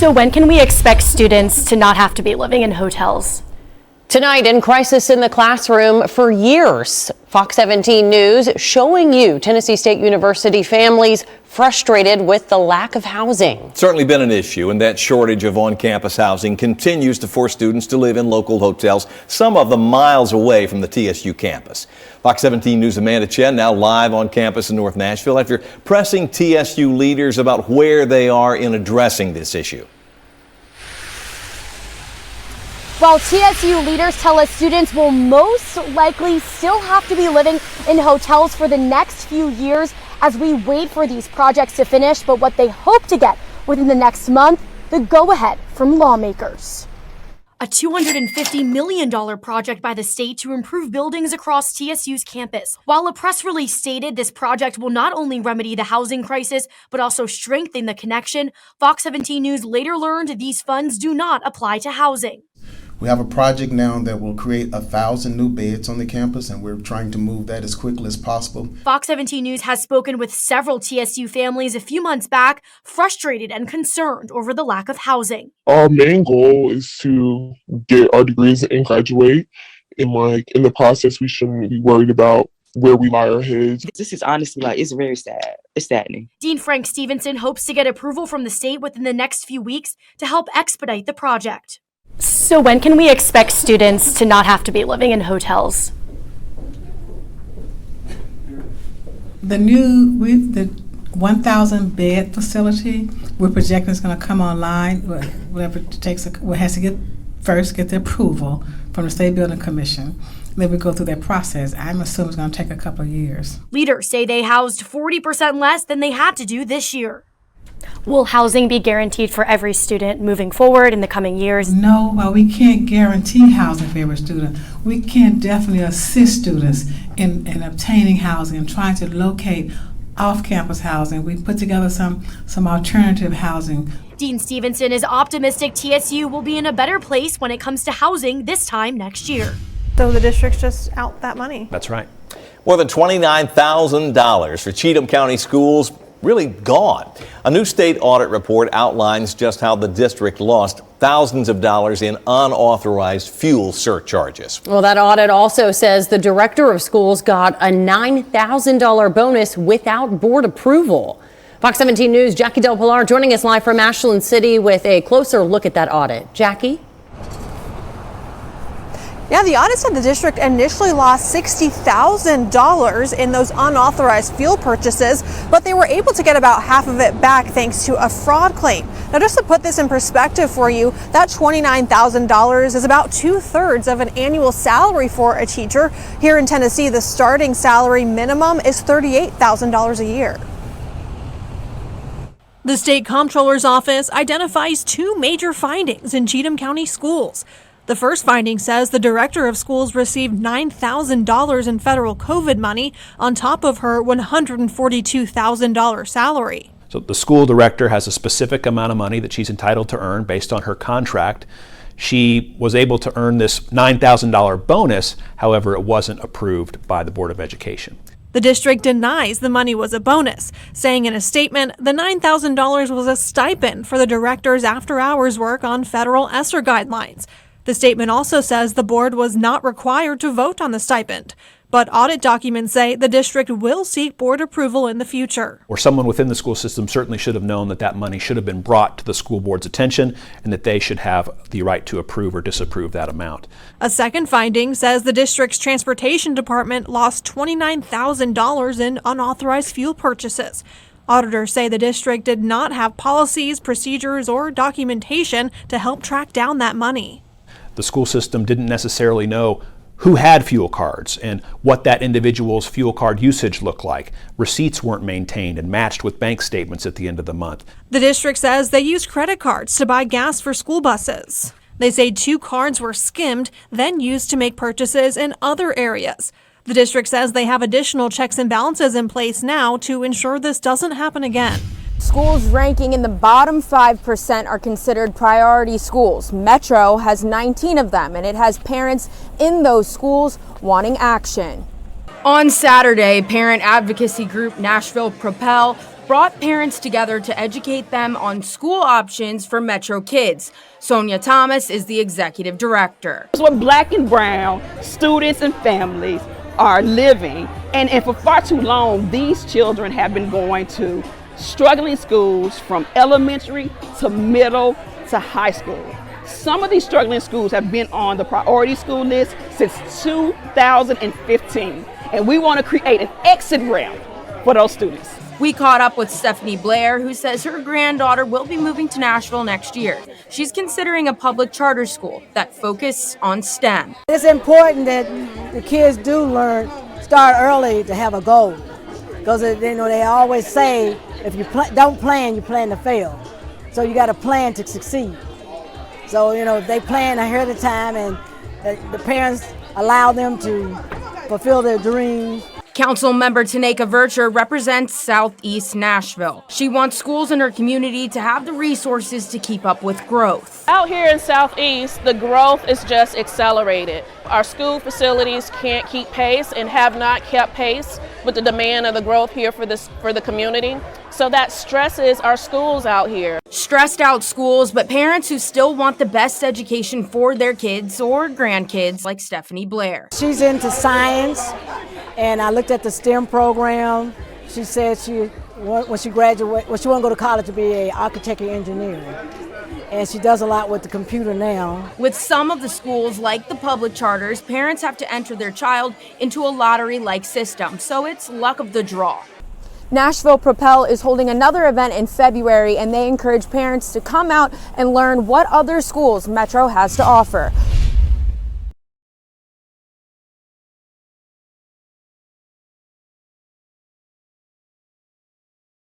So when can we expect students to not have to be living in hotels? Tonight in Crisis in the Classroom for years, Fox 17 News showing you Tennessee State University families frustrated with the lack of housing. It's certainly been an issue, and that shortage of on-campus housing continues to force students to live in local hotels, some of them miles away from the TSU campus. Fox 17 News' Amanda Chen now live on campus in North Nashville after pressing TSU leaders about where they are in addressing this issue. While TSU leaders tell us students will most likely still have to be living in hotels for the next few years as we wait for these projects to finish, but what they hope to get within the next month, the go-ahead from lawmakers. A $250 million project by the state to improve buildings across TSU's campus. While a press release stated this project will not only remedy the housing crisis, but also strengthen the connection, Fox 17 News later learned these funds do not apply to housing. We have a project now that will create 1,000 new beds on the campus, and we're trying to move that as quickly as possible. Fox 17 News has spoken with several TSU families a few months back, frustrated and concerned over the lack of housing. Our main goal is to get our degrees and graduate. In the process, we shouldn't be worried about where we lie our heads. This is honestly it's very sad. It's saddening. Dean Frank Stevenson hopes to get approval from the state within the next few weeks to help expedite the project. So when can we expect students to not have to be living in hotels? The 1,000 bed facility we're projecting is going to come online. Whatever it takes, it has to get the approval from the State Building Commission. Then we go through that process. I'm assuming it's going to take a couple of years. Leaders say they housed 40% less than they had to do this year. Will housing be guaranteed for every student moving forward in the coming years? No, well, we can't guarantee housing for every student. We can definitely assist students in obtaining housing and trying to locate off-campus housing. We put together some alternative housing. Dean Stevenson is optimistic TSU will be in a better place when it comes to housing this time next year. So the district's just out that money. That's right. More than $29,000 for Cheatham County Schools really gone. A new state audit report outlines just how the district lost thousands of dollars in unauthorized fuel surcharges. Well, that audit also says the director of schools got a $9,000 bonus without board approval. Fox 17 News' Jackie Del Pilar joining us live from Ashland City with a closer look at that audit. Jackie? Yeah, the audit said the district initially lost $60,000 in those unauthorized fuel purchases, but they were able to get about half of it back thanks to a fraud claim. Now, just to put this in perspective for you, that $29,000 is about 2/3 of an annual salary for a teacher. Here in Tennessee, the starting salary minimum is $38,000 a year. The state comptroller's office identifies two major findings in Cheatham County Schools. The first finding says the director of schools received $9,000 in federal COVID money on top of her $142,000 salary. So the school director has a specific amount of money that she's entitled to earn based on her contract. She was able to earn this $9,000 bonus, however, it wasn't approved by the Board of Education. The district denies the money was a bonus, saying in a statement the $9,000 was a stipend for the director's after-hours work on federal ESSER guidelines. The statement also says the board was not required to vote on the stipend, but audit documents say the district will seek board approval in the future. Or someone within the school system certainly should have known that that money should have been brought to the school board's attention and that they should have the right to approve or disapprove that amount. A second finding says the district's transportation department lost $29,000 in unauthorized fuel purchases. Auditors say the district did not have policies, procedures, or documentation to help track down that money. The school system didn't necessarily know who had fuel cards and what that individual's fuel card usage looked like. Receipts weren't maintained and matched with bank statements at the end of the month. The district says they used credit cards to buy gas for school buses. They say 2 cards were skimmed, then used to make purchases in other areas. The district says they have additional checks and balances in place now to ensure this doesn't happen again. Schools ranking in the bottom 5% are considered priority schools. Metro has 19 of them, and it has parents in those schools wanting action. On Saturday, parent advocacy group NASHVILLE Propel brought parents together to educate them on school options for Metro kids. Sonia Thomas is the executive director. It's what Black and brown students and families are living, and for far too long, these children have been going to struggling schools from elementary to middle to high school. Some of these struggling schools have been on the priority school list since 2015, and we want to create an exit ramp for those students. We caught up with Stephanie Blair, who says her granddaughter will be moving to Nashville next year. She's considering a public charter school that focuses on STEM. It's important that the kids do start early to have a goal, because they always say if you don't plan, you plan to fail. So you got to plan to succeed. So they plan ahead of time, and the parents allow them to fulfill their dreams. Council member Taneka Vercher represents Southeast Nashville. She wants schools in her community to have the resources to keep up with growth. Out here in Southeast, the growth is just accelerated. Our school facilities can't keep pace and have not kept pace with the demand of the growth here for the community. So that stresses our schools out here. Stressed out schools, but parents who still want the best education for their kids or grandkids, like Stephanie Blair. She's into science, and I looked at the STEM program. She said when she graduated, she wanted to go to college to be an architect or engineer. And she does a lot with the computer now. With some of the schools, like the public charters, parents have to enter their child into a lottery-like system, so it's luck of the draw. Nashville Propel is holding another event in February, and they encourage parents to come out and learn what other schools Metro has to offer.